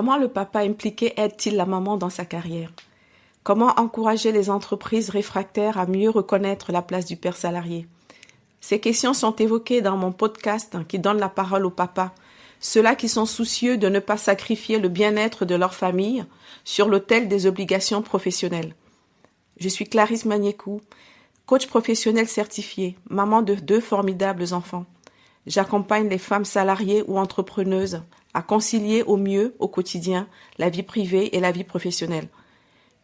Comment le papa impliqué aide-t-il la maman dans sa carrière? Comment encourager les entreprises réfractaires à mieux reconnaître la place du père salarié? Ces questions sont évoquées dans mon podcast qui donne la parole aux papas, ceux-là qui sont soucieux de ne pas sacrifier le bien-être de leur famille sur l'autel des obligations professionnelles. Je suis Clarisse Magnécou, coach professionnel certifié, maman de 2 formidables enfants. J'accompagne les femmes salariées ou entrepreneuses à concilier au mieux, au quotidien, la vie privée et la vie professionnelle.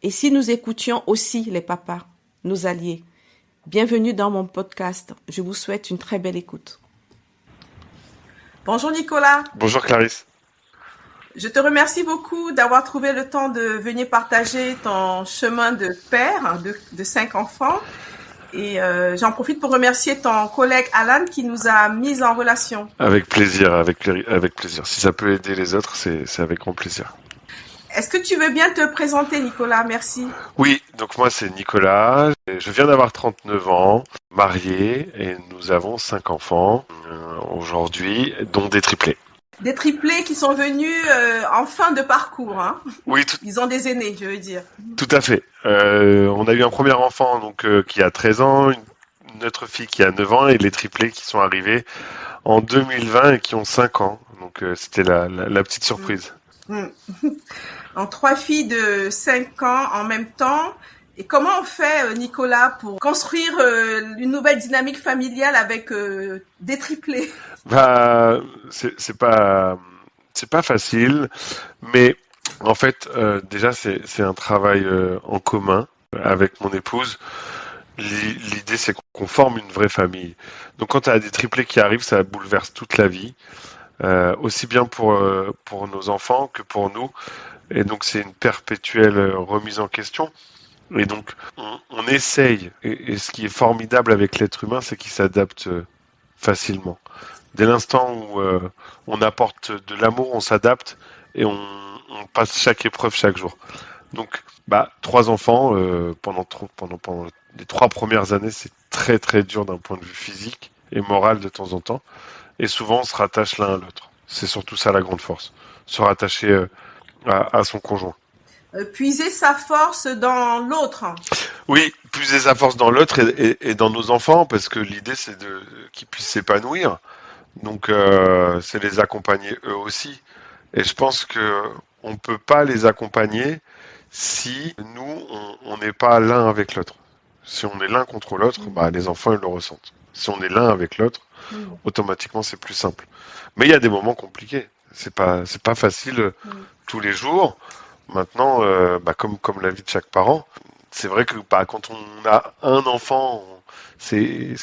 Et si nous écoutions aussi les papas, nos alliés? Bienvenue dans mon podcast. Je vous souhaite une très belle écoute. Bonjour Nicolas. Bonjour Clarisse. Je te remercie beaucoup d'avoir trouvé le temps de venir partager ton chemin de père de 5 enfants. Et j'en profite pour remercier ton collègue Alan qui nous a mis en relation. Avec plaisir, avec plaisir. Si ça peut aider les autres, c'est avec grand plaisir. Est-ce que tu veux bien te présenter, Nicolas? Merci. Oui, donc moi c'est Nicolas, je viens d'avoir 39 ans, marié, et nous avons 5 enfants aujourd'hui, dont des triplés. Des triplés qui sont venus en fin de parcours, hein? Oui, Ils ont des aînés, je veux dire. Tout à fait. On a eu un premier enfant donc qui a 13 ans, une autre fille qui a 9 ans, et les triplés qui sont arrivés en 2020 et qui ont 5 ans. Donc c'était la petite surprise. Donc 3 filles de 5 ans en même temps. Et comment on fait, Nicolas, pour construire une nouvelle dynamique familiale avec des triplés? Bah, c'est pas facile, mais en fait déjà c'est un travail en commun avec mon épouse. L'idée c'est qu'on forme une vraie famille. Donc quand tu as des triplés qui arrivent, ça bouleverse toute la vie, aussi bien pour nos enfants que pour nous. Et donc c'est une perpétuelle remise en question. Et donc on essaye. Et ce qui est formidable avec l'être humain, c'est qu'il s'adapte facilement. Dès l'instant où on apporte de l'amour, on s'adapte et on passe chaque épreuve chaque jour. Donc 3 enfants pendant les 3 premières années, c'est très très dur d'un point de vue physique et moral de temps en temps. Et souvent on se rattache l'un à l'autre. C'est surtout ça la grande force. Se rattacher à son conjoint. Puiser sa force dans l'autre. Oui, puiser sa force dans l'autre et dans nos enfants, parce que l'idée c'est qu'ils puissent s'épanouir. Donc c'est les accompagner eux aussi. Et je pense que on peut pas les accompagner si nous on n'est pas l'un avec l'autre. Si on est l'un contre l'autre, les enfants ils le ressentent. Si on est l'un avec l'autre, automatiquement c'est plus simple. Mais il y a des moments compliqués. C'est pas facile tous les jours. Maintenant, comme la vie de chaque parent, c'est vrai que quand on a un enfant, c'est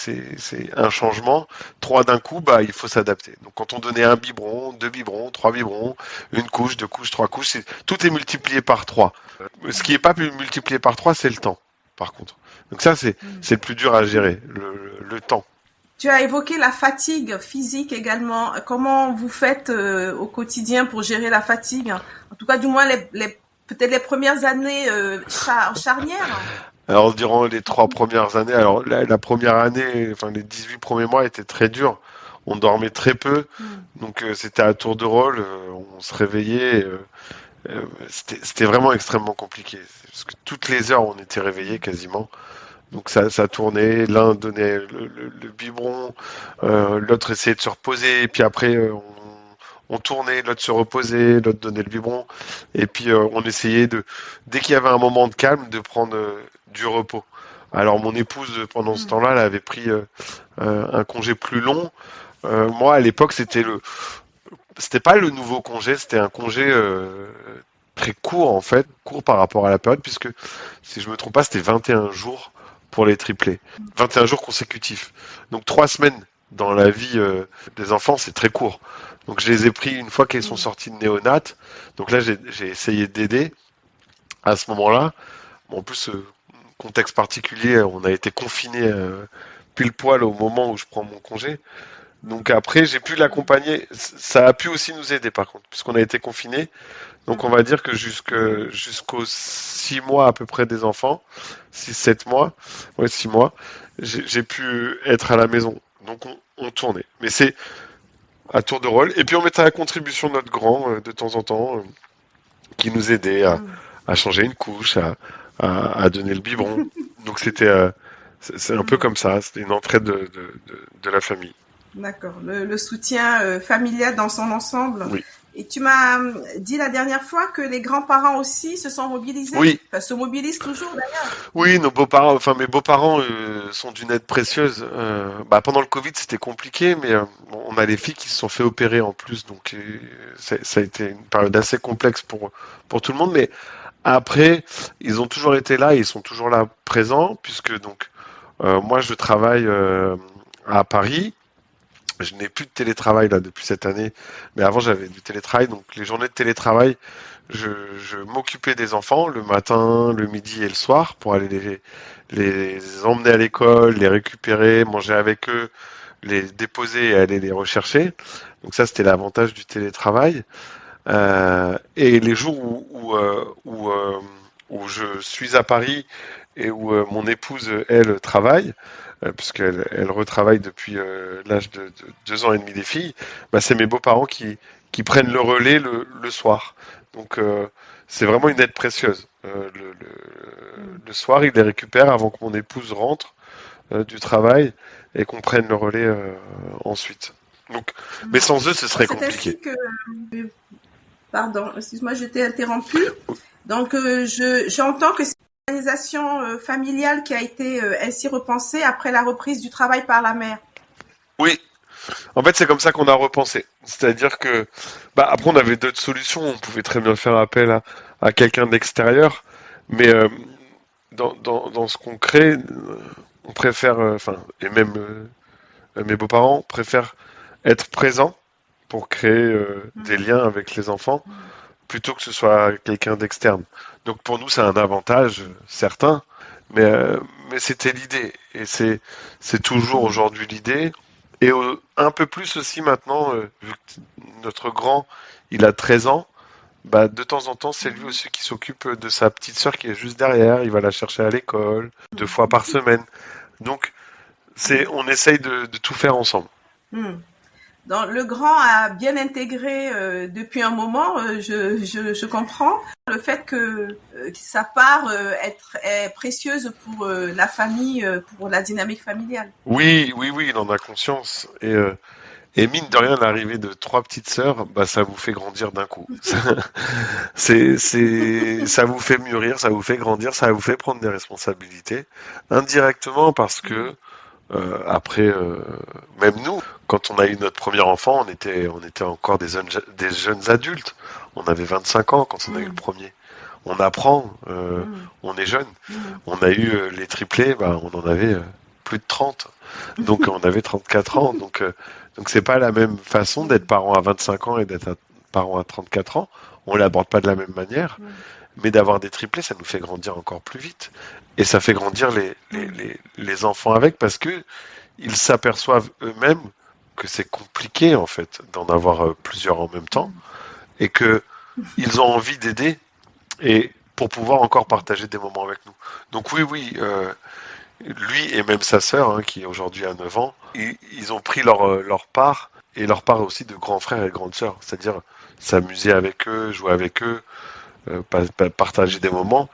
un changement. 3 d'un coup, il faut s'adapter. Donc quand on donnait 1 biberon, 2 biberons, 3 biberons, 1 couche, 2 couches, 3 couches, tout est multiplié par 3. Ce qui n'est pas multiplié par 3, c'est le temps, par contre. Donc ça, c'est le plus dur à gérer, le temps. Tu as évoqué la fatigue physique également. Comment vous faites au quotidien pour gérer la fatigue? En tout cas, du moins, peut-être les premières années charnières. Alors, durant les 3 premières années, alors la première année, enfin les 18 premiers mois étaient très durs. On dormait très peu, donc c'était à tour de rôle. On se réveillait. C'était vraiment extrêmement compliqué. Parce que toutes les heures, on était réveillés quasiment. Donc ça tournait, l'un donnait le biberon, l'autre essayait de se reposer, et puis après on tournait, l'autre se reposait, l'autre donnait le biberon, et puis on essayait dès qu'il y avait un moment de calme, de prendre du repos. Alors mon épouse, pendant ce temps-là, elle avait pris un congé plus long. Moi, à l'époque, c'était pas le nouveau congé, c'était un congé très court en fait, court par rapport à la période, puisque si je me trompe pas, c'était 21 jours pour les triplés. 21 jours consécutifs. Donc 3 semaines dans la vie des enfants, c'est très court. Donc je les ai pris une fois qu'ils sont sortis de néonat. Donc là, j'ai essayé d'aider à ce moment-là. Bon, en plus, contexte particulier, on a été confinés pile poil au moment où je prends mon congé. Donc après, j'ai pu l'accompagner. Ça a pu aussi nous aider par contre, puisqu'on a été confinés. Donc on va dire que jusqu'aux 6 mois à peu près des enfants, 6-7 mois, 6 mois, j'ai pu être à la maison. Donc on tournait. Mais c'est à tour de rôle. Et puis on mettait à la contribution notre grand de temps en temps. qui nous aidait à changer une couche, à donner le biberon. Donc c'est un peu comme ça, c'était une entraide de la famille. D'accord, le soutien familial dans son ensemble. Oui. Et tu m'as dit la dernière fois que les grands-parents aussi se sont mobilisés. Oui. Enfin, se mobilisent toujours d'ailleurs. Oui, mes beaux-parents sont d'une aide précieuse. Pendant le Covid, c'était compliqué, mais on a les filles qui se sont fait opérer en plus, donc ça a été une période assez complexe pour tout le monde. Mais après, ils ont toujours été là, et ils sont toujours là présents, puisque donc moi je travaille à Paris. Je n'ai plus de télétravail là depuis cette année, mais avant j'avais du télétravail. Donc les journées de télétravail, je m'occupais des enfants le matin, le midi et le soir pour aller les emmener à l'école, les récupérer, manger avec eux, les déposer et aller les rechercher. Donc ça c'était l'avantage du télétravail. Et les jours où je suis à Paris et où mon épouse, elle, travaille, puisqu'elle retravaille depuis l'âge de 2 ans et demi des filles, c'est mes beaux-parents qui prennent le relais le soir. Donc c'est vraiment une aide précieuse. Le soir, ils les récupèrent avant que mon épouse rentre du travail et qu'on prenne le relais ensuite. Donc, mais sans eux, ce serait compliqué. C'est ainsi que... Pardon, excuse-moi, je t'ai interrompu. Donc, j'entends que c'est une organisation familiale qui a été ainsi repensée après la reprise du travail par la mère. Oui, en fait, c'est comme ça qu'on a repensé. C'est-à-dire que, après, on avait d'autres solutions. On pouvait très bien faire appel à quelqu'un d'extérieur, mais dans ce qu'on crée, on préfère, et même mes beaux-parents préfèrent être présents pour créer des liens avec les enfants, plutôt que ce soit quelqu'un d'externe. Donc pour nous, c'est un avantage certain, mais c'était l'idée, et c'est toujours aujourd'hui l'idée, et un peu plus aussi maintenant, vu que notre grand, il a 13 ans, de temps en temps, c'est lui aussi qui s'occupe de sa petite sœur qui est juste derrière, il va la chercher à l'école, 2 fois par semaine. Donc on essaye de tout faire ensemble. Donc, le grand a bien intégré depuis un moment, je comprends, le fait que sa part est précieuse pour la famille, pour la dynamique familiale. Oui, il en a conscience. Et mine de rien, l'arrivée de 3 petites sœurs, ça vous fait grandir d'un coup. Ça vous fait mûrir, ça vous fait grandir, ça vous fait prendre des responsabilités. Indirectement parce que après, même nous, quand on a eu notre premier enfant, on était encore des jeunes adultes. On avait 25 ans quand on a eu le premier. On apprend, on est jeune. On a eu les triplés, on en avait plus de 30. Donc on avait 34 ans. Donc c'est pas la même façon d'être parent à 25 ans et d'être parent à 34 ans. On l'aborde pas de la même manière. Mais d'avoir des triplés, ça nous fait grandir encore plus vite. Et ça fait grandir les enfants avec, parce que ils s'aperçoivent eux-mêmes que c'est compliqué, en fait, d'en avoir plusieurs en même temps, et que ils ont envie d'aider, et pour pouvoir encore partager des moments avec nous. Donc oui, lui et même sa sœur, qui aujourd'hui a 9 ans, ils ont pris leur part, et leur part aussi de grands frères et grandes sœurs, c'est-à-dire s'amuser avec eux, jouer avec eux, partager des moments.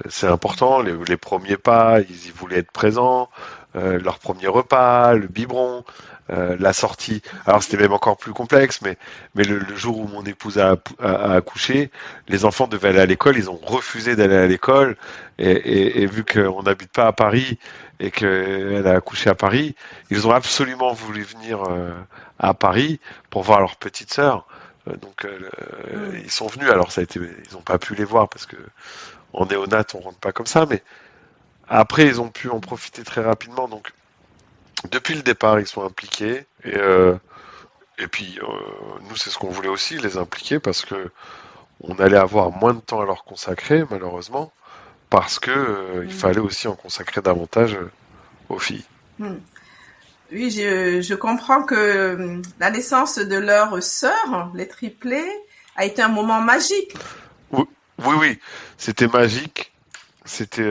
C'est important. Les premiers pas, ils voulaient être présents. Leur premier repas, le biberon, la sortie. Alors c'était même encore plus complexe, mais le jour où mon épouse a accouché, les enfants devaient aller à l'école. Ils ont refusé d'aller à l'école, et vu qu'on n'habite pas à Paris et qu'elle a accouché à Paris, ils ont absolument voulu venir à Paris pour voir leur petite sœur. Donc ils sont venus. Alors ils n'ont pas pu les voir parce que en néonat on rentre pas comme ça, mais après ils ont pu en profiter très rapidement. Donc depuis le départ ils sont impliqués, et puis nous c'est ce qu'on voulait aussi, les impliquer, parce que on allait avoir moins de temps à leur consacrer malheureusement, parce que il fallait aussi en consacrer davantage aux filles. Oui, je comprends que la naissance de leur sœur, les triplés, a été un moment magique. Oui, c'était magique. C'était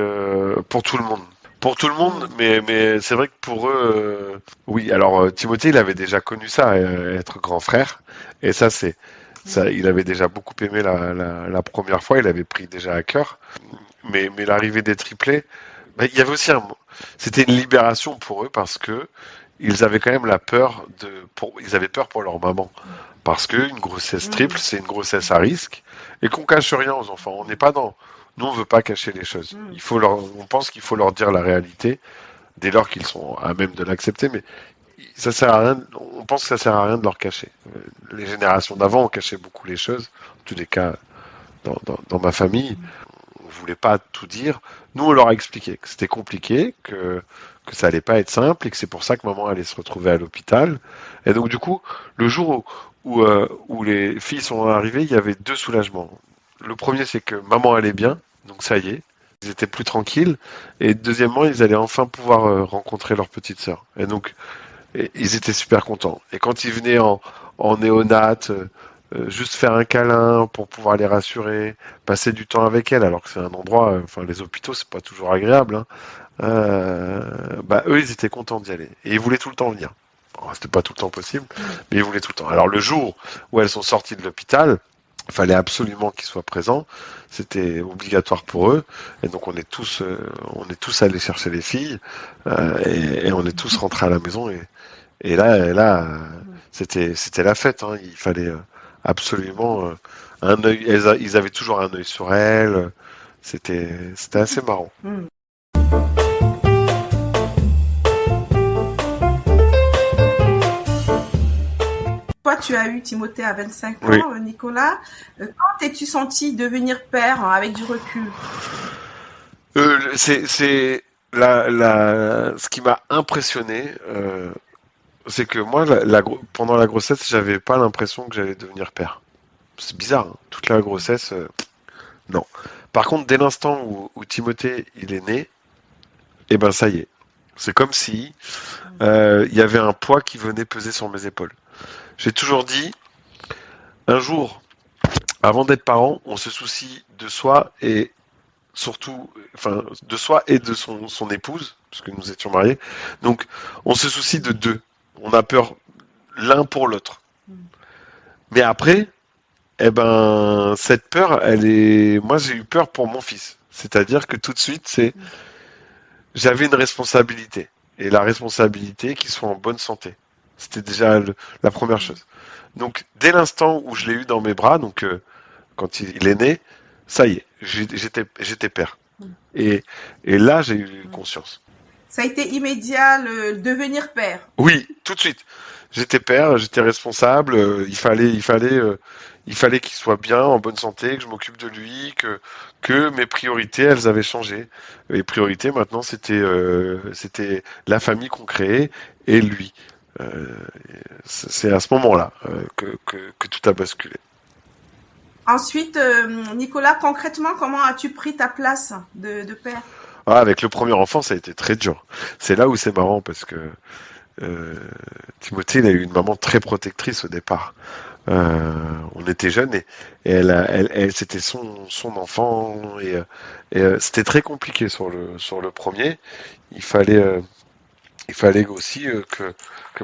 pour tout le monde. Pour tout le monde, mais c'est vrai que pour eux, oui. Alors Timothée, il avait déjà connu ça, être grand frère, et ça Ça, il avait déjà beaucoup aimé la première fois, il avait pris déjà à cœur. Mais l'arrivée des triplés, il y avait aussi c'était une libération pour eux parce que ils avaient quand même ils avaient peur pour leur maman. Parce que une grossesse triple, c'est une grossesse à risque et qu'on cache rien aux enfants. On n'est pas dans, nous on veut pas cacher les choses. On pense qu'il faut leur dire la réalité dès lors qu'ils sont à même de l'accepter, mais ça sert à rien, on pense que ça sert à rien de leur cacher. Les générations d'avant ont caché beaucoup les choses. En tous les cas, dans ma famille, on voulait pas tout dire. Nous, on leur a expliqué que c'était compliqué, que ça allait pas être simple et que c'est pour ça que maman allait se retrouver à l'hôpital. Et donc, du coup, le jour où les filles sont arrivées, il y avait deux soulagements. Le premier, c'est que maman allait bien, donc ça y est, ils étaient plus tranquilles. Et deuxièmement, ils allaient enfin pouvoir rencontrer leur petite sœur. Et donc, ils étaient super contents. Et quand ils venaient en néonate, juste faire un câlin pour pouvoir les rassurer, passer du temps avec elles, alors que c'est un endroit, enfin les hôpitaux, c'est pas toujours agréable, hein. Eux, ils étaient contents d'y aller. Et ils voulaient tout le temps venir. Bon, c'était pas tout le temps possible, mais ils voulaient tout le temps. Alors le jour où elles sont sorties de l'hôpital, il fallait absolument qu'ils soient présents. C'était obligatoire pour eux. Et donc on est tous allés chercher les filles et on est tous rentrés à la maison. Et là, c'était la fête, hein. Il fallait absolument un œil. Ils avaient toujours un œil sur elles. C'était assez marrant. Toi, tu as eu Timothée à 25 ans, Oui. Nicolas. Quand t'es-tu senti devenir père avec du recul? C'est ce qui m'a impressionné, c'est que moi, pendant la grossesse, j'avais pas l'impression que j'allais devenir père. C'est bizarre, hein. Toute la grossesse, non. Par contre, dès l'instant où Timothée il est né, eh ben ça y est. C'est comme si il y avait un poids qui venait peser sur mes épaules. J'ai toujours dit, un jour, avant d'être parent, on se soucie de soi et surtout, enfin, de soi et de son épouse, parce que nous étions mariés. Donc, on se soucie de deux. On a peur l'un pour l'autre. Mais après, eh ben, cette peur, moi, j'ai eu peur pour mon fils. C'est-à-dire que tout de suite, j'avais une responsabilité. Et la responsabilité qu'il soit en bonne santé. C'était déjà la première chose. Donc, dès l'instant où je l'ai eu dans mes bras, donc, quand il est né, ça y est, j'étais père. Et, et là, j'ai eu conscience. Ça a été immédiat, le devenir père. Oui, tout de suite. J'étais père, j'étais responsable. Il fallait qu'il soit bien, en bonne santé, que je m'occupe de lui, que mes priorités, elles avaient changé. Les priorités, maintenant, c'était la famille qu'on créait et lui. Euh, c'est à ce moment-là que tout a basculé. Ensuite, Nicolas, concrètement, comment as-tu pris ta place de père? Ah, avec le premier enfant, ça a été très dur. C'est là où c'est marrant parce que euh, Timothée, il a eu une maman très protectrice au départ. On était jeunes et c'était son enfant et c'était très compliqué sur le premier. Il fallait, euh, il fallait aussi que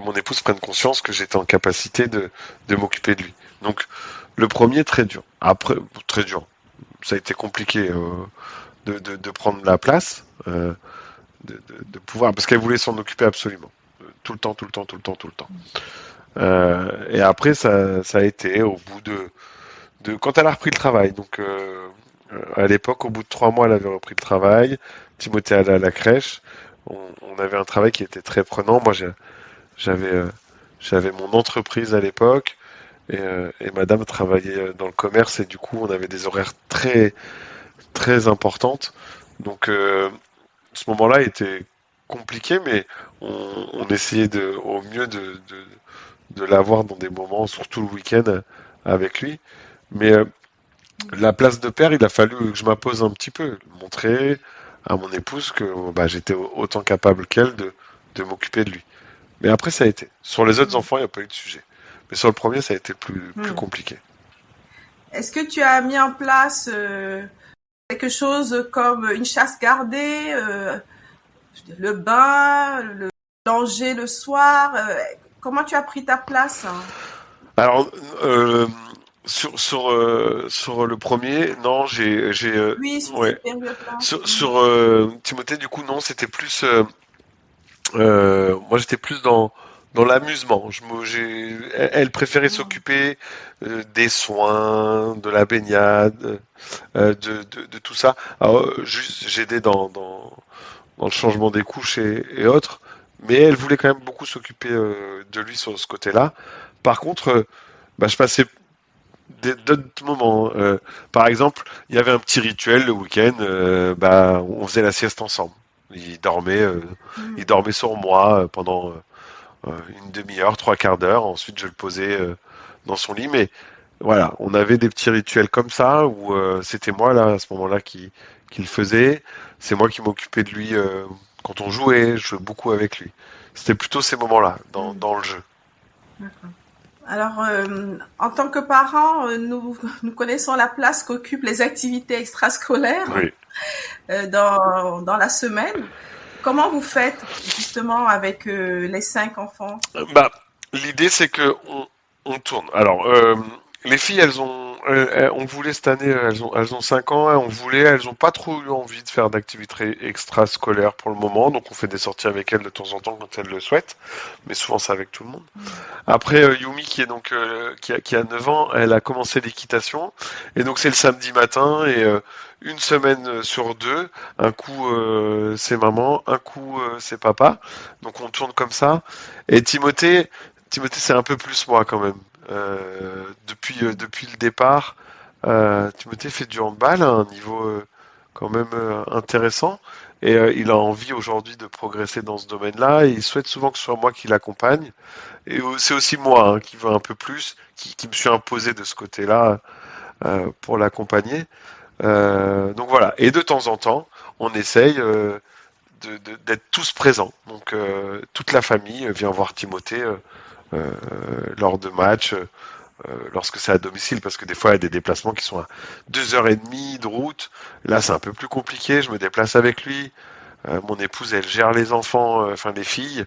mon épouse prenne conscience que j'étais en capacité de m'occuper de lui. Donc le premier très dur. Après très dur. Ça a été compliqué de prendre la place, de pouvoir parce qu'elle voulait s'en occuper absolument. Tout le temps, tout le temps, tout le temps, tout le temps. Et après, ça a été au bout de quand elle a repris le travail. Donc, à l'époque, au bout de 3 mois, elle avait repris le travail. Timothée allait à la crèche. On avait un travail qui était très prenant. Moi, j'avais, j'avais mon entreprise à l'époque et Madame travaillait dans le commerce et du coup, on avait des horaires très, très importantes. Donc, ce moment-là était compliqué, mais on essayait au mieux de l'avoir dans des moments, surtout le week-end, avec lui. Mais la place de père, il a fallu que je m'impose un petit peu, montrer à mon épouse que j'étais autant capable qu'elle de m'occuper de lui. Mais après, ça a été. Sur les autres enfants, il n'y a pas eu de sujet. Mais sur le premier, ça a été plus compliqué. Est-ce que tu as mis en place quelque chose comme une chasse gardée, le bain, le danger le soir? Comment tu as pris ta place? Alors, sur le premier, non, Oui, sur ouais. cette période-là. Sur Timothée, du coup, non, c'était plus, moi, j'étais plus dans l'amusement. Elle préférait Mm. s'occuper des soins, de la baignade, de tout ça. Alors, juste, j'aidais dans le changement des couches et autres, mais elle voulait quand même beaucoup s'occuper de lui sur ce côté-là. Par contre, bah, je passais d'autres moments. Par exemple, il y avait un petit rituel le week-end. Bah, on faisait la sieste ensemble. Il dormait, euh, il Mm. dormait sur moi pendant une demi-heure, trois quarts d'heure. Ensuite, je le posais dans son lit. Mais voilà, on avait des petits rituels comme ça où c'était moi là à ce moment-là qui le faisait. C'est moi qui m'occupais de lui quand on jouait. Je jouais beaucoup avec lui. C'était plutôt ces moments-là Mm. dans le jeu. D'accord. Alors, en tant que parents, nous connaissons la place qu'occupent les activités extrascolaires Oui. dans la semaine. Comment vous faites justement avec les 5 enfants? Bah, l'idée c'est que on tourne. Alors, les filles, on voulait cette année, elles ont 5 ans, hein, on voulait, elles ont pas trop eu envie de faire d'activités extrascolaires pour le moment, donc on fait des sorties avec elles de temps en temps quand elles le souhaitent, mais souvent c'est avec tout le monde. Mm. Après, Yumi qui est donc qui a 9 ans, elle a commencé l'équitation et donc c'est le samedi matin et une semaine sur deux, un coup c'est maman, un coup c'est papa. Donc on tourne comme ça. Et Timothée c'est un peu plus moi quand même. Depuis le départ, Timothée fait du handball à un niveau quand même intéressant. Et il a envie aujourd'hui de progresser dans ce domaine-là. Et il souhaite souvent que ce soit moi qui l'accompagne. Et c'est aussi moi qui veux un peu plus, qui me suis imposé de ce côté-là pour l'accompagner. Donc voilà. Et de temps en temps, on essaye d'être tous présents. Donc toute la famille vient voir Timothée euh, lors de matchs, lorsque c'est à domicile, parce que des fois il y a des déplacements qui sont à 2h30 de route. Là c'est un peu plus compliqué, je me déplace avec lui. Mon épouse, elle gère les enfants, enfin les filles,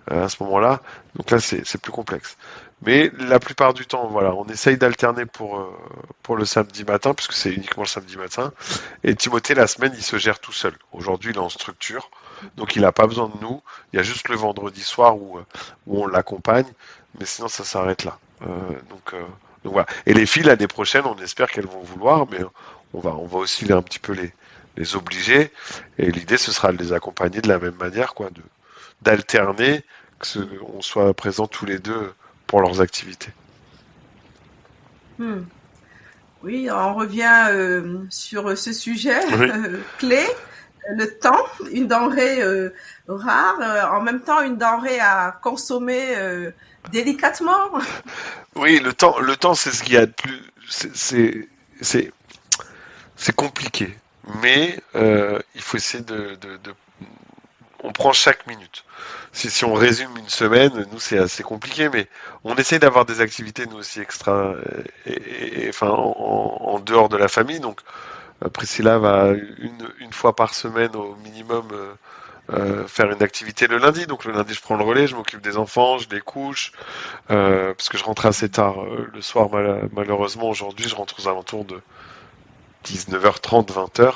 à ce moment-là. Donc là, c'est plus complexe. Mais la plupart du temps, voilà, on essaye d'alterner pour le samedi matin, puisque c'est uniquement le samedi matin. Et Timothée, la semaine, il se gère tout seul. Aujourd'hui, il est en structure, donc il n'a pas besoin de nous. Il y a juste le vendredi soir où on l'accompagne, mais sinon, ça s'arrête là. Donc voilà. Et les filles, l'année prochaine, on espère qu'elles vont vouloir, mais on va aussi un petit peu les obliger. Et l'idée, ce sera de les accompagner de la même manière, quoi, d'alterner, on soit présents tous les deux pour leurs activités. Hmm. Oui, on revient sur ce sujet Oui, clé, le temps, une denrée rare, en même temps une denrée à consommer délicatement. oui, le temps, c'est ce qu'il y a de plus, c'est, c'est compliqué, mais il faut essayer on prend chaque minute. Si on résume une semaine, nous c'est assez compliqué, mais on essaye d'avoir des activités nous aussi extra, enfin en dehors de la famille. Donc Priscilla va une fois par semaine au minimum faire une activité le lundi. Donc le lundi, je prends le relais, je m'occupe des enfants, je les couche, parce que je rentre assez tard le soir. Malheureusement, aujourd'hui, je rentre aux alentours de 19h30, 20h.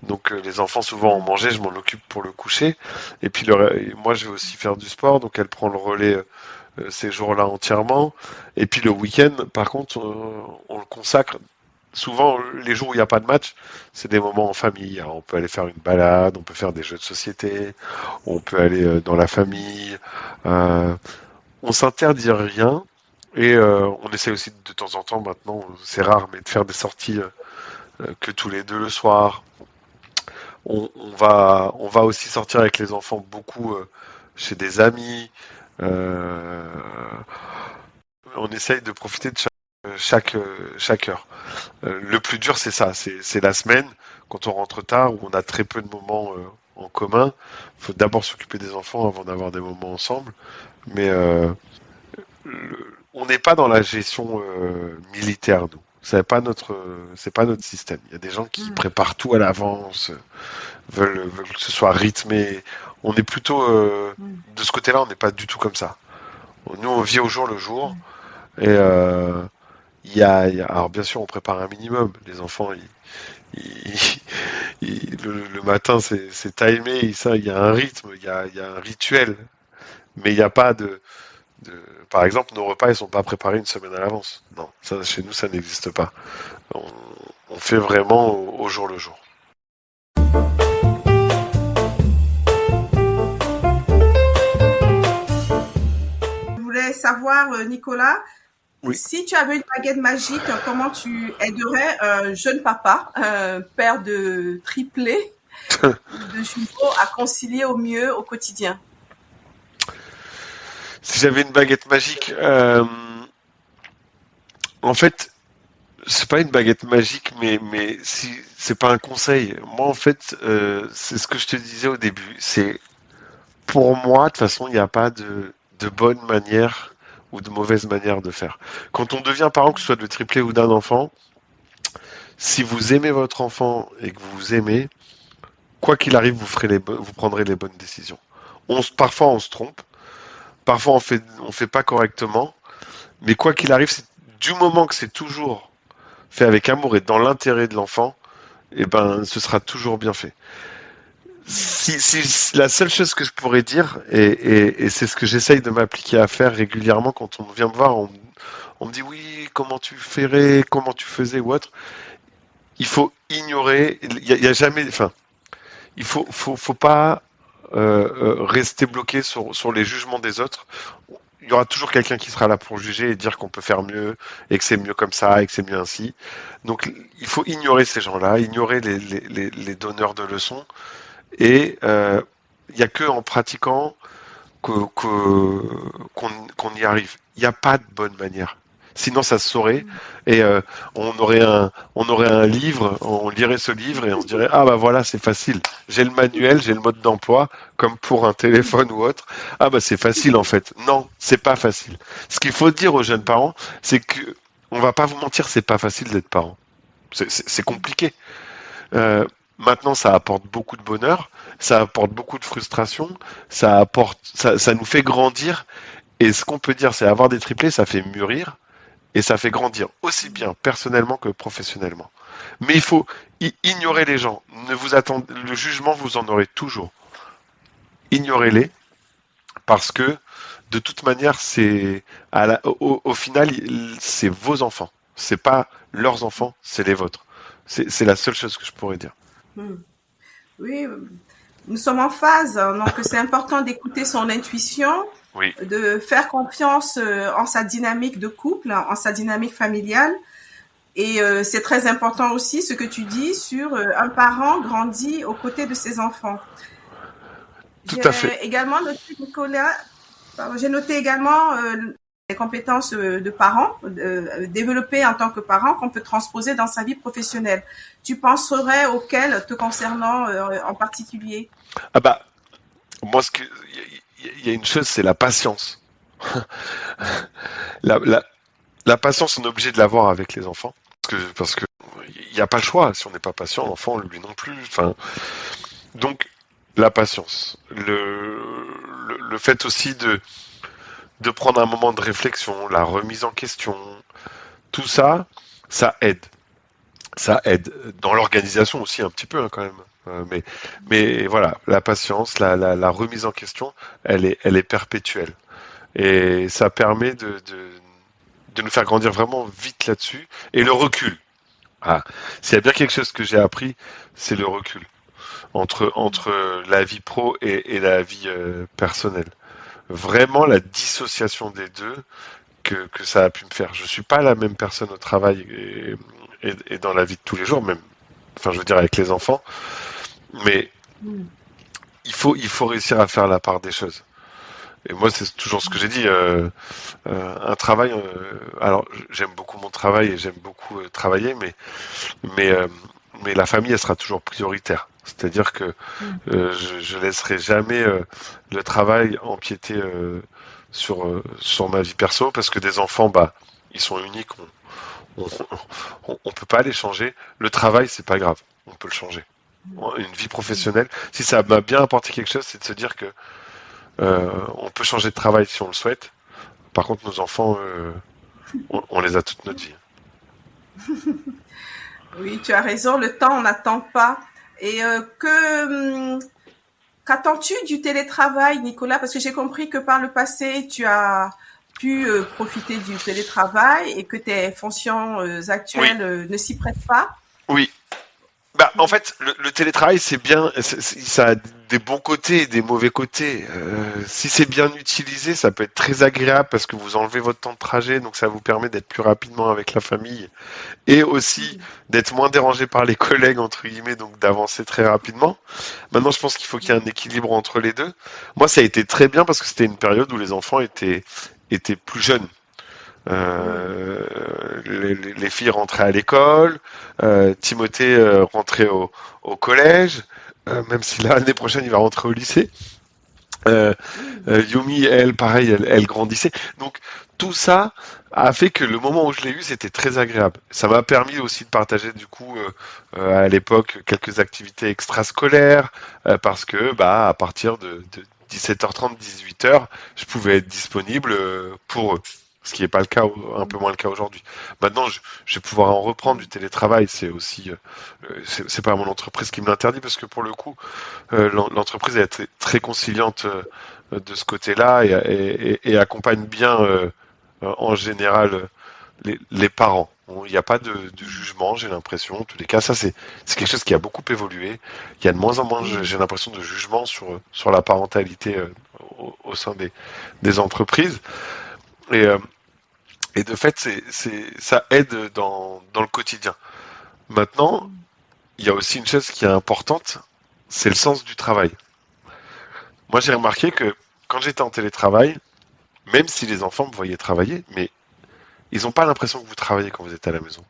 Donc les enfants souvent ont Hmm. mangé, je m'en occupe pour le coucher. Et puis moi, je vais aussi faire du sport, donc elle prend le relais ces jours-là entièrement. Et puis le week-end, par contre, on le consacre. Souvent, les jours où il n'y a pas de match, c'est des moments en famille. Alors, on peut aller faire une balade, on peut faire des jeux de société, on peut aller dans la famille. Euh, on s'interdit rien et on essaie aussi de temps en temps, maintenant, c'est rare, mais de faire des sorties que tous les deux le soir. On va aussi sortir avec les enfants beaucoup chez des amis. Euh, on essaye de profiter de chaque heure. Le plus dur, c'est ça, c'est la semaine, quand on rentre tard, où on a très peu de moments en commun. Il faut d'abord s'occuper des enfants avant d'avoir des moments ensemble. Mais on n'est pas dans la gestion militaire, nous. C'est pas notre système. Il y a des gens qui Hmm. préparent tout à l'avance, veulent que ce soit rythmé. On est plutôt Hmm. de ce côté-là, on n'est pas du tout comme ça. Nous, on vit au jour le jour Hmm. et Alors bien sûr, on prépare un minimum. Les enfants, le matin, c'est timé, il y a un rythme, il y a un rituel, mais il n'y a pas par exemple, nos repas, ils sont pas préparés une semaine à l'avance. Non, ça, chez nous, ça n'existe pas. On, on fait vraiment au jour le jour. Je voulais savoir, Nicolas, Oui. si tu avais une baguette magique, comment tu aiderais un jeune papa, un père de triplé ou de jumeaux, à concilier au mieux au quotidien? Si j'avais une baguette magique, en fait, c'est pas une baguette magique, mais si c'est pas un conseil. Moi, en fait, c'est ce que je te disais au début. C'est pour moi, de toute façon, il n'y a pas de bonne manière ou de mauvaise manière de faire. Quand on devient parent, que ce soit de triplé ou d'un enfant, si vous aimez votre enfant et que vous vous aimez, quoi qu'il arrive, vous prendrez les bonnes décisions. Parfois, on se trompe, parfois, on fait pas correctement, mais quoi qu'il arrive, du moment que c'est toujours fait avec amour et dans l'intérêt de l'enfant, eh ben, ce sera toujours bien fait. Si la seule chose que je pourrais dire, et c'est ce que j'essaye de m'appliquer à faire régulièrement quand on vient me voir, on me dit oui, comment tu ferais, comment tu faisais ou autre. Il faut ignorer, il y a jamais, enfin, faut pas rester bloqué sur les jugements des autres. Il y aura toujours quelqu'un qui sera là pour juger et dire qu'on peut faire mieux et que c'est mieux comme ça et que c'est mieux ainsi. Donc il faut ignorer ces gens-là, ignorer les donneurs de leçons et il n'y a que en pratiquant qu'on y arrive. Il n'y a pas de bonne manière. Sinon, ça se saurait et on aurait un livre, on lirait ce livre et on se dirait ah bah voilà c'est facile. J'ai le manuel, j'ai le mode d'emploi comme pour un téléphone ou autre. Ah bah c'est facile en fait. Non, c'est pas facile. Ce qu'il faut dire aux jeunes parents, c'est que on va pas vous mentir, c'est pas facile d'être parent. C'est compliqué. Maintenant, ça apporte beaucoup de bonheur, ça apporte beaucoup de frustration, ça nous fait grandir. Et ce qu'on peut dire, c'est avoir des triplés, ça fait mûrir et ça fait grandir aussi bien personnellement que professionnellement. Mais il faut ignorer les gens. Ne vous attendez, le jugement, vous en aurez toujours. Ignorez-les parce que de toute manière, au final, c'est vos enfants. C'est pas leurs enfants, c'est les vôtres. C'est la seule chose que je pourrais dire. Hmm. Oui, nous sommes en phase, donc c'est important d'écouter son intuition, Oui, de faire confiance en sa dynamique de couple, en sa dynamique familiale. Et c'est très important aussi ce que tu dis sur un parent grandit aux côtés de ses enfants. tout J'ai à fait. également noté, Nicolas, j'ai noté également les compétences de parents, développées en tant que parent, qu'on peut transposer dans sa vie professionnelle. Tu penserais auxquelles te concernant en particulier? Ah bah, moi, il y a une chose, c'est la patience. La, la, la patience, on est obligé de l'avoir avec les enfants. Parce que il n'y a pas le choix. Si on n'est pas patient, l'enfant, lui non plus. Enfin, donc, la patience. Le fait aussi de prendre un moment de réflexion, la remise en question, tout ça, ça aide. Ça aide. Dans l'organisation aussi, un petit peu, hein, quand même. Mais voilà, la patience, la remise en question, elle est perpétuelle. Et ça permet de nous faire grandir vraiment vite là-dessus. Et le recul. Ah, s'il y a bien quelque chose que j'ai appris, c'est le recul entre la vie pro et la vie personnelle. Vraiment la dissociation des deux que ça a pu me faire. Je suis pas la même personne au travail et dans la vie de tous les jours, même, enfin je veux dire avec les enfants, mais Mm. il faut réussir à faire la part des choses. Et moi, c'est toujours ce que j'ai dit. Un travail. Alors, j'aime beaucoup mon travail et j'aime beaucoup travailler, mais, euh, mais la famille, elle sera toujours prioritaire. C'est-à-dire que Mm. je laisserai jamais le travail empiéter sur ma vie perso, parce que des enfants, bah, ils sont uniques. On, on peut pas les changer. Le travail, c'est pas grave. On peut le changer. Une vie professionnelle, si ça m'a bien apporté quelque chose, c'est de se dire que on peut changer de travail si on le souhaite. Par contre, nos enfants, on les a toute notre vie. Oui, tu as raison, le temps, on n'attend pas. Et qu'attends-tu du télétravail, Nicolas? Parce que j'ai compris que par le passé, tu as pu profiter du télétravail et que tes fonctions Oui, actuelles ne s'y prêtent pas. oui. Bah, en fait, le télétravail, c'est bien, ça a des bons côtés et des mauvais côtés. Si c'est bien utilisé, ça peut être très agréable parce que vous enlevez votre temps de trajet, donc ça vous permet d'être plus rapidement avec la famille et aussi d'être moins dérangé par les collègues, entre guillemets, donc d'avancer très rapidement. Maintenant, je pense qu'il faut qu'il y ait un équilibre entre les deux. Moi, ça a été très bien parce que c'était une période où les enfants étaient plus jeunes. Les filles rentraient à l'école, Timothée rentrait au collège, même si l'année prochaine il va rentrer au lycée. Euh, Yumi, elle, pareil, elle grandissait. Donc tout ça a fait que le moment où je l'ai eu, c'était très agréable. Ça m'a permis aussi de partager du coup à l'époque quelques activités extrascolaires parce que bah à partir de 17h30, 18h, je pouvais être disponible pour eux. Ce qui n'est pas le cas, un peu moins le cas aujourd'hui. Maintenant, je vais pouvoir en reprendre du télétravail. C'est aussi, c'est pas mon entreprise qui me l'interdit parce que pour le coup, l'entreprise est très, très conciliante de ce côté-là et accompagne bien en général les parents. Il n'y a pas de jugement, j'ai l'impression. En tous les cas, ça c'est quelque chose qui a beaucoup évolué. Il y a de moins en moins, j'ai l'impression, de jugement sur la parentalité au sein des entreprises. Et, euh, et de fait, ça aide dans le quotidien. Maintenant, il y a aussi une chose qui est importante, c'est le sens du travail. Moi, j'ai remarqué que quand j'étais en télétravail, même si les enfants me voyaient travailler, mais ils n'ont pas l'impression que vous travaillez quand vous êtes à la maison.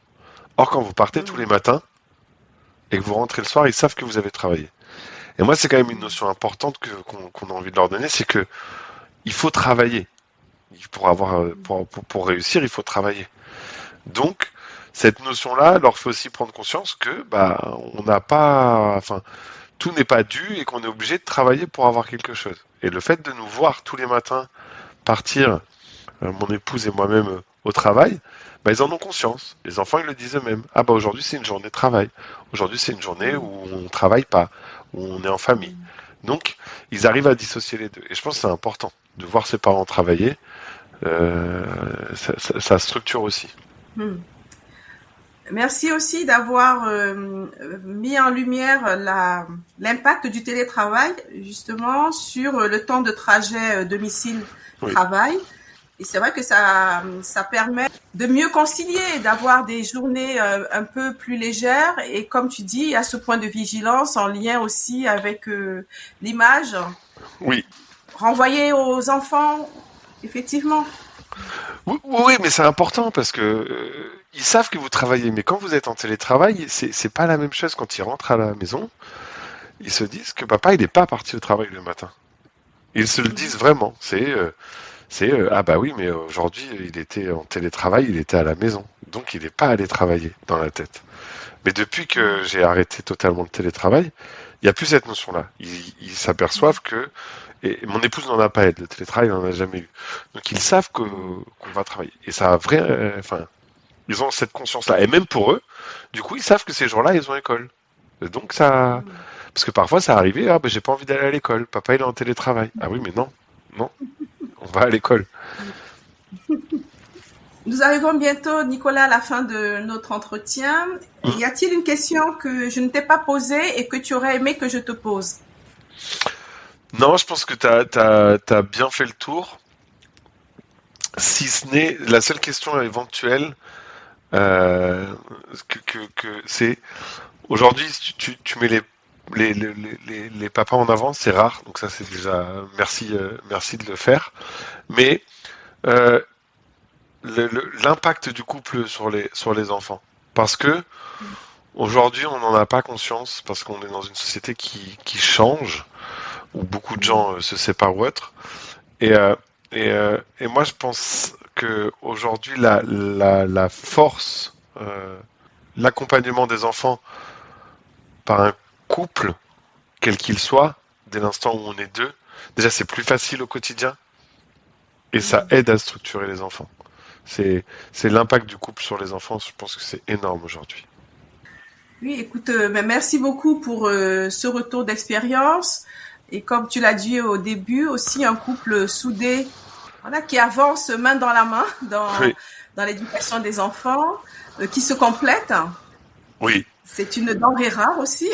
Or, quand vous partez tous les matins et que vous rentrez le soir, ils savent que vous avez travaillé. Et moi, c'est quand même une notion importante qu'on a envie de leur donner, c'est que il faut travailler. Pour réussir, il faut travailler. Donc, cette notion-là leur fait aussi prendre conscience que bah on n'a pas, enfin, tout n'est pas dû et qu'on est obligé de travailler pour avoir quelque chose. Et le fait de nous voir tous les matins partir, mon épouse et moi-même au travail, bah, ils en ont conscience. Les enfants, ils le disent eux-mêmes. Ah bah aujourd'hui c'est une journée de travail. Aujourd'hui c'est une journée où on travaille pas, où on est en famille. Donc ils arrivent à dissocier les deux. Et je pense que c'est important de voir ses parents travailler. Ça structure aussi. Hmm. Merci aussi d'avoir mis en lumière l'impact du télétravail justement sur le temps de trajet Oui, domicile-travail. Et c'est vrai que ça permet de mieux concilier, d'avoir des journées un peu plus légères. Et comme tu dis, il y a ce point de vigilance en lien aussi avec l'image oui, renvoyée aux enfants, effectivement. oui, oui, mais c'est important parce que ils savent que vous travaillez. Mais quand vous êtes en télétravail, c'est pas la même chose quand ils rentrent à la maison. Ils se disent que papa, il n'est pas parti au travail le matin. Ils se le disent vraiment. Ah bah oui, mais aujourd'hui, il était en télétravail, il était à la maison. Donc il n'est pas allé travailler dans la tête. Mais depuis que j'ai arrêté totalement le télétravail, il n'y a plus cette notion-là. Ils s'aperçoivent que, et mon épouse n'en a pas elle, le télétravail, il n'en a jamais eu. Donc ils savent qu'on va travailler. Et ça a vrai, enfin, ils ont cette conscience-là. Et même pour eux, du coup, ils savent que ces jours-là, ils ont école. Et donc ça, parce que parfois ça arrivait, ah ben j'ai pas envie d'aller à l'école, papa il est en télétravail. Ah oui, mais non, non, on va à l'école. Nous arrivons bientôt, Nicolas, à la fin de notre entretien. Y a-t-il une question que je ne t'ai pas posée et que tu aurais aimé que je te pose? Non, je pense que t'as bien fait le tour. Si ce n'est la seule question éventuelle, euh, c'est aujourd'hui, si tu mets les papas en avant, c'est rare, donc ça c'est déjà merci de le faire. Mais euh, l'impact du couple sur les enfants, parce que aujourd'hui on n'en a pas conscience, parce qu'on est dans une société qui change, où beaucoup de gens se séparent ou autre. Et, et moi, je pense que aujourd'hui, la force, l'accompagnement des enfants par un couple, quel qu'il soit, dès l'instant où on est deux, déjà c'est plus facile au quotidien et ça aide à structurer les enfants. c'est l'impact du couple sur les enfants. Je pense que c'est énorme aujourd'hui. Oui, écoute, merci beaucoup pour ce retour d'expérience. Et comme tu l'as dit au début, aussi un couple soudé, voilà, qui avance main dans la main Oui, dans l'éducation des enfants, qui se complète. oui, C'est une denrée rare aussi.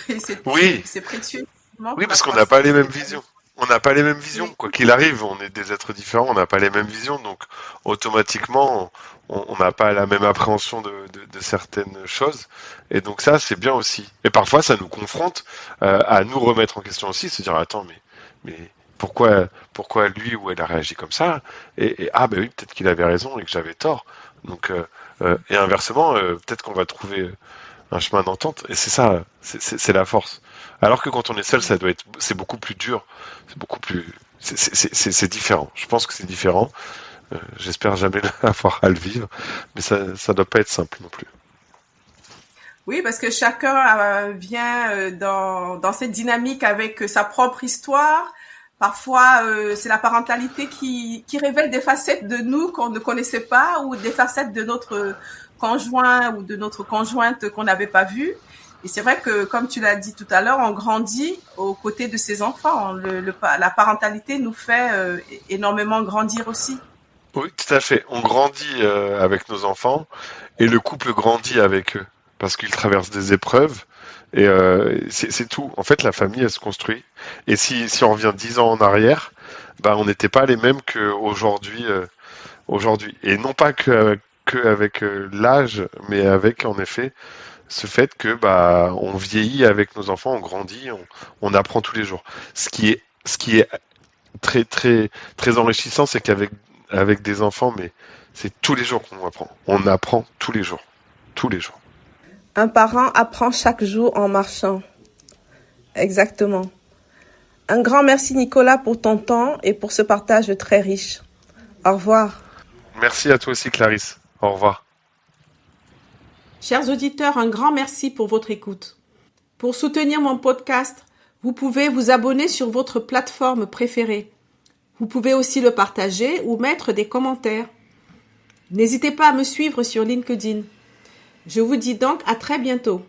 Et oui. c'est précieux effectivement, Oui, pour la parce qu'on n'a pas les croissance mêmes des visions. familles. On n'a pas les mêmes visions. Oui, Quoi qu'il arrive, on est des êtres différents, on n'a pas les mêmes visions, donc automatiquement, on n'a pas la même appréhension de certaines choses. Et donc ça, c'est bien aussi. Et parfois, ça nous confronte à nous remettre en question aussi, se dire, attends, mais pourquoi lui ou elle a réagi comme ça? Ah, ben oui, peut-être qu'il avait raison et que j'avais tort. Donc, et inversement, peut-être qu'on va trouver un chemin d'entente. Et c'est ça, c'est la force. Alors que quand on est seul, c'est beaucoup plus dur, c'est beaucoup plus, c'est différent. Je pense que c'est différent. J'espère jamais avoir à le vivre, mais ça doit pas être simple non plus. oui, parce que chacun vient dans cette dynamique avec sa propre histoire. Parfois, c'est la parentalité qui révèle des facettes de nous qu'on ne connaissait pas ou des facettes de notre conjoint ou de notre conjointe qu'on n'avait pas vues. Et c'est vrai que, comme tu l'as dit tout à l'heure, on grandit aux côtés de ses enfants. La parentalité nous fait énormément grandir aussi. Oui, tout à fait. On grandit avec nos enfants et le couple grandit avec eux parce qu'ils traversent des épreuves et c'est tout. En fait, la famille, elle se construit. Et si on revient 10 ans en arrière, bah, on n'était pas les mêmes qu'aujourd'hui. Aujourd'hui. Et non pas que avec l'âge, mais avec en effet ce fait que bah on vieillit avec nos enfants, on grandit, on apprend tous les jours. Ce qui est très très très enrichissant, c'est avec des enfants, mais c'est tous les jours qu'on apprend. On apprend tous les jours, tous les jours. Un parent apprend chaque jour en marchant. Exactement. Un grand merci Nicolas pour ton temps et pour ce partage très riche. Au revoir. Merci à toi aussi, Clarisse. Au revoir. Chers auditeurs, un grand merci pour votre écoute. Pour soutenir mon podcast, vous pouvez vous abonner sur votre plateforme préférée. Vous pouvez aussi le partager ou mettre des commentaires. N'hésitez pas à me suivre sur LinkedIn. Je vous dis donc à très bientôt.